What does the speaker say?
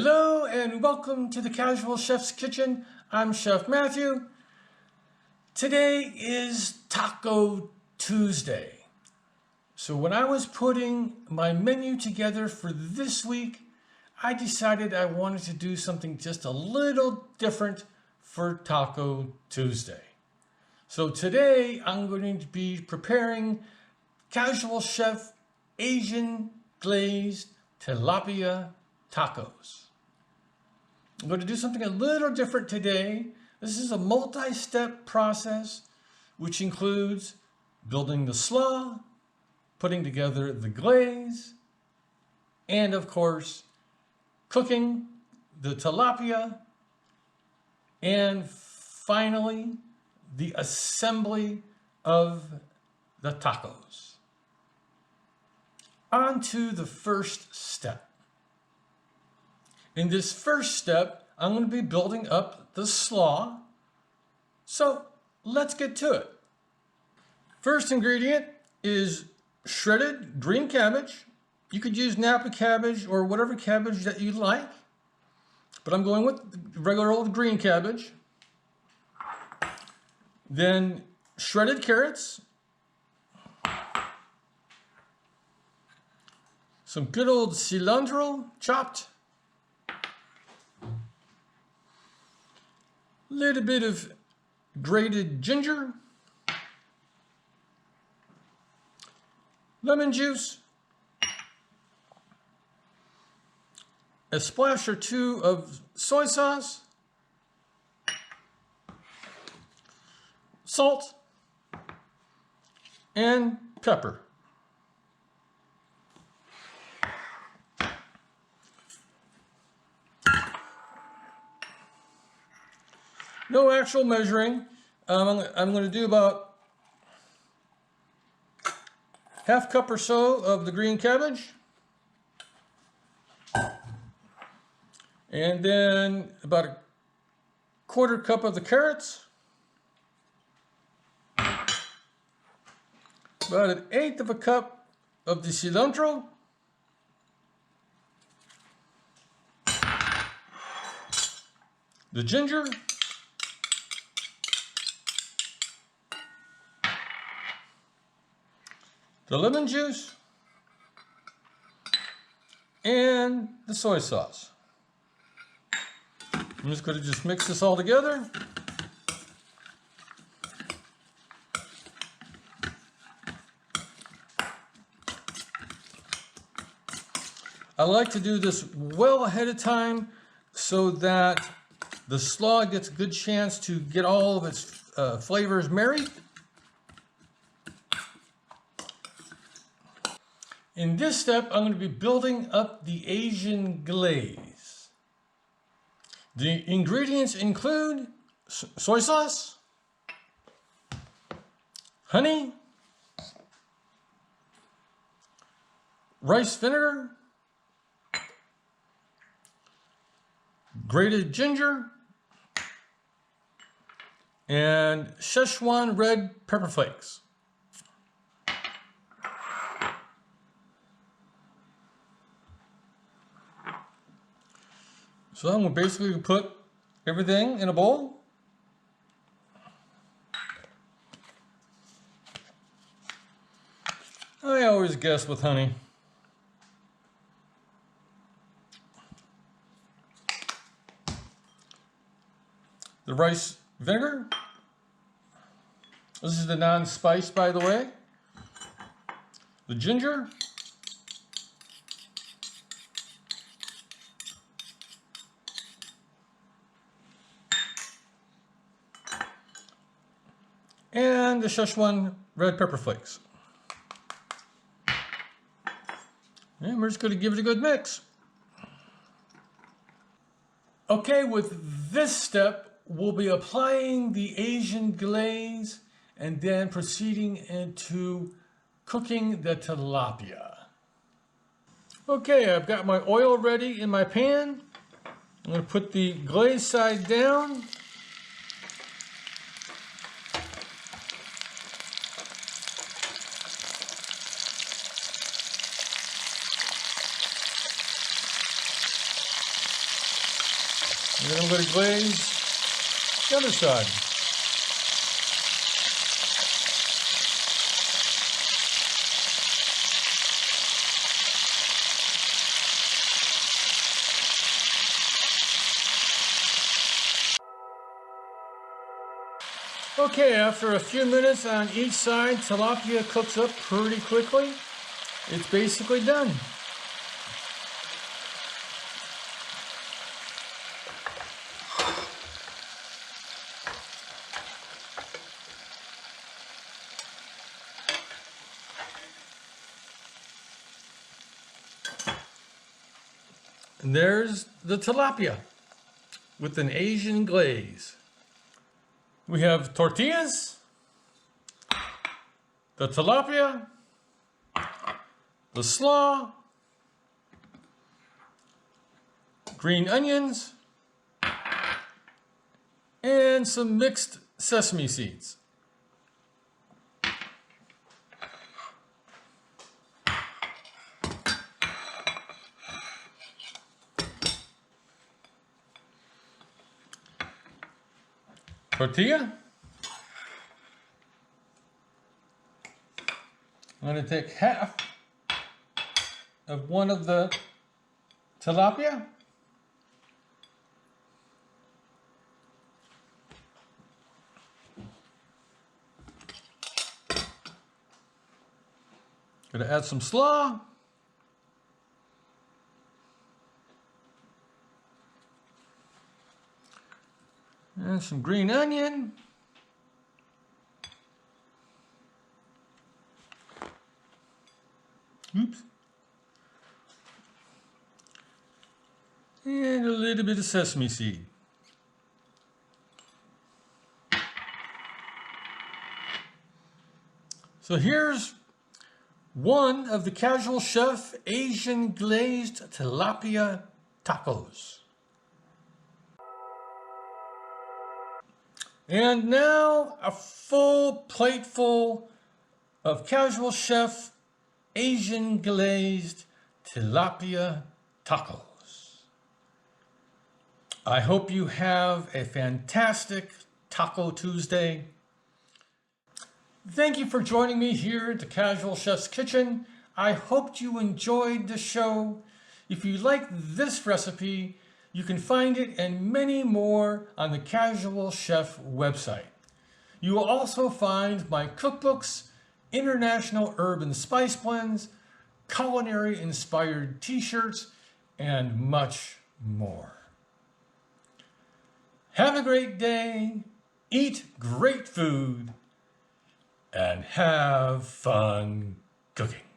Hello and welcome to the Casual Chef's Kitchen. I'm Chef Matthew. Today is Taco Tuesday. So when I was putting my menu together for this week, I decided I wanted to do something just a little different for Taco Tuesday. So today I'm going to be preparing Casual Chef Asian-Glazed Tilapia tacos. I'm going to do something a little different today. This is a multi-step process which includes building the slaw, putting together the glaze, and of course cooking the tilapia, and finally the assembly of the tacos. On to the first step. In this first step, I'm going to be building up the slaw. So let's get to it. First ingredient is shredded green cabbage. You could use Napa cabbage or whatever cabbage that you like, but I'm going with regular old green cabbage. Then shredded carrots, some good old cilantro chopped, little bit of grated ginger, lemon juice, a splash or two of soy sauce, salt, and pepper. No actual measuring. I'm going to do about half cup or so of the green cabbage. And then about a quarter cup of the carrots. About an eighth of a cup of the cilantro. The ginger. The lemon juice, and the soy sauce. I'm just going to mix this all together. I like to do this well ahead of time so that the slaw gets a good chance to get all of its flavors married. In this step, I'm going to be building up the Asian glaze. The ingredients include soy sauce, honey, rice vinegar, grated ginger, and Szechuan red pepper flakes. So I'm going to basically put everything in a bowl. I always guess with honey. The rice vinegar. This is the non-spice, by the way. The ginger. And the Szechuan red pepper flakes. And we're just going to give it a good mix. Okay, with this step, we'll be applying the Asian glaze and then proceeding into cooking the tilapia. Okay, I've got my oil ready in my pan. I'm going to put the glaze side down. then I'm going to glaze the other side. Okay, after a few minutes on each side, tilapia cooks up pretty quickly. It's basically done. And there's the tilapia with an Asian glaze. We have tortillas, the tilapia, the slaw, green onions, and some mixed sesame seeds. Tortilla. I'm going to take half of one of the tilapia. Going to add some slaw. And some green onion. Oops. And a little bit of sesame seed. So here's one of the Casual Chef Asian-Glazed Tilapia tacos. And now a full plateful of Casual Chef Asian-Glazed Tilapia tacos. I hope you have a fantastic Taco Tuesday. Thank you for joining me here at the Casual Chef's Kitchen. I hope you enjoyed the show. If you like this recipe, you can find it and many more on the Casual Chef website. You will also find my cookbooks, international herb and spice blends, culinary inspired t-shirts, and much more. Have a great day, eat great food, and have fun cooking.